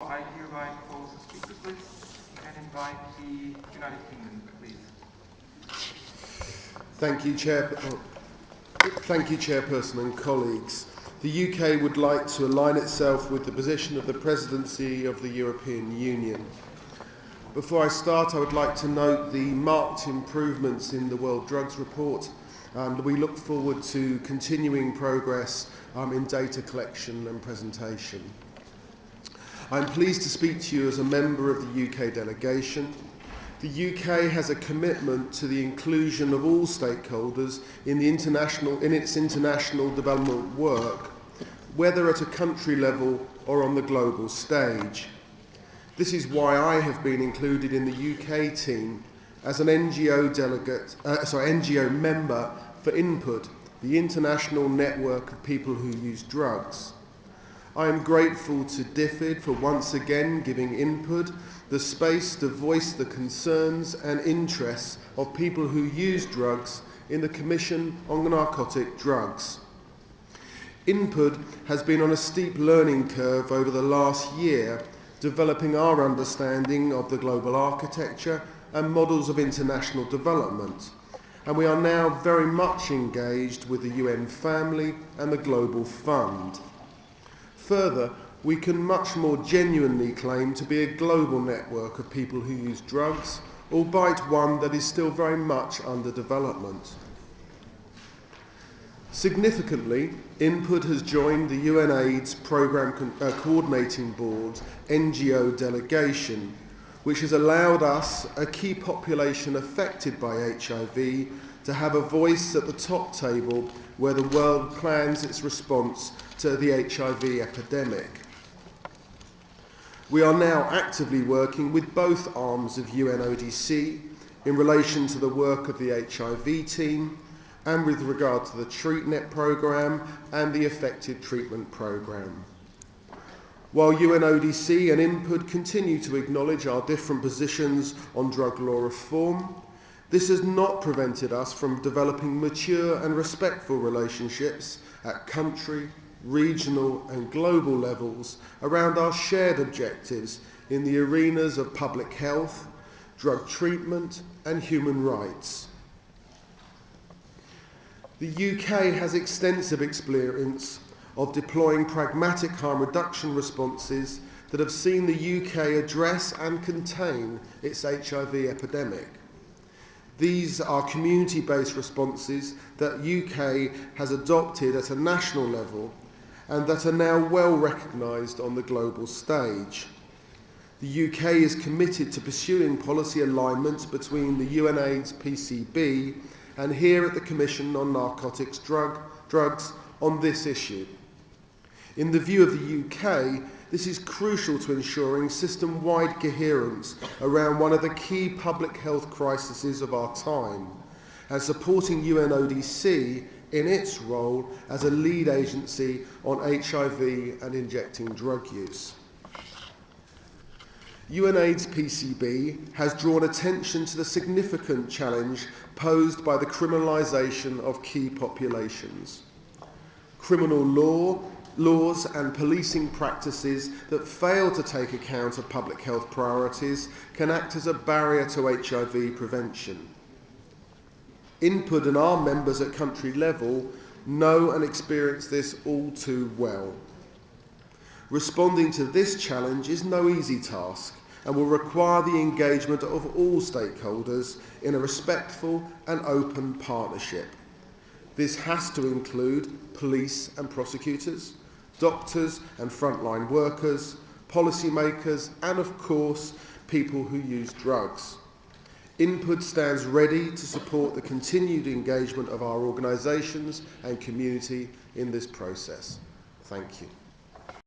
I hereby close the speakers list and invite the United Kingdom, please. Thank you, Chairperson and colleagues. The UK would like to align itself with the position of the Presidency of the European Union. Before I start, I would like to note the marked improvements in the World Drugs Report, and we look forward to continuing progress in data collection and presentation. I'm pleased to speak to you as a member of the UK delegation. The UK has a commitment to the inclusion of all stakeholders in its international development work, whether at a country level or on the global stage. This is why I have been included in the UK team as an NGO member for Input, the international network of people who use drugs. I am grateful to DFID for once again giving Input the space to voice the concerns and interests of people who use drugs in the Commission on Narcotic Drugs. Input has been on a steep learning curve over the last year, developing our understanding of the global architecture and models of international development, and we are now very much engaged with the UN family and the Global Fund. Further, we can much more genuinely claim to be a global network of people who use drugs, albeit one that is still very much under development. Significantly, Input has joined the UNAIDS Programme Coordinating Board NGO delegation, which has allowed us, a key population affected by HIV, to have a voice at the top table where the world plans its response to the HIV epidemic. We are now actively working with both arms of UNODC in relation to the work of the HIV team and with regard to the TreatNet programme and the Effective Treatment programme. While UNODC and Input continue to acknowledge our different positions on drug law reform, this has not prevented us from developing mature and respectful relationships at country, regional and global levels around our shared objectives in the arenas of public health, drug treatment and human rights. The UK has extensive experience of deploying pragmatic harm reduction responses that have seen the UK address and contain its HIV epidemic. These are community-based responses that UK has adopted at a national level and that are now well recognised on the global stage. The UK is committed to pursuing policy alignment between the UNAIDS PCB and here at the Commission on Narcotics Drugs on this issue. In the view of the UK, this is crucial to ensuring system-wide coherence around one of the key public health crises of our time and supporting UNODC in its role as a lead agency on HIV and injecting drug use. UNAIDS PCB has drawn attention to the significant challenge posed by the criminalisation of key populations. Criminal laws and policing practices that fail to take account of public health priorities can act as a barrier to HIV prevention. Input and our members at country level know and experience this all too well. Responding to this challenge is no easy task and will require the engagement of all stakeholders in a respectful and open partnership. This has to include police and prosecutors, doctors and frontline workers, policymakers, and of course, people who use drugs. Input stands ready to support the continued engagement of our organisations and community in this process. Thank you.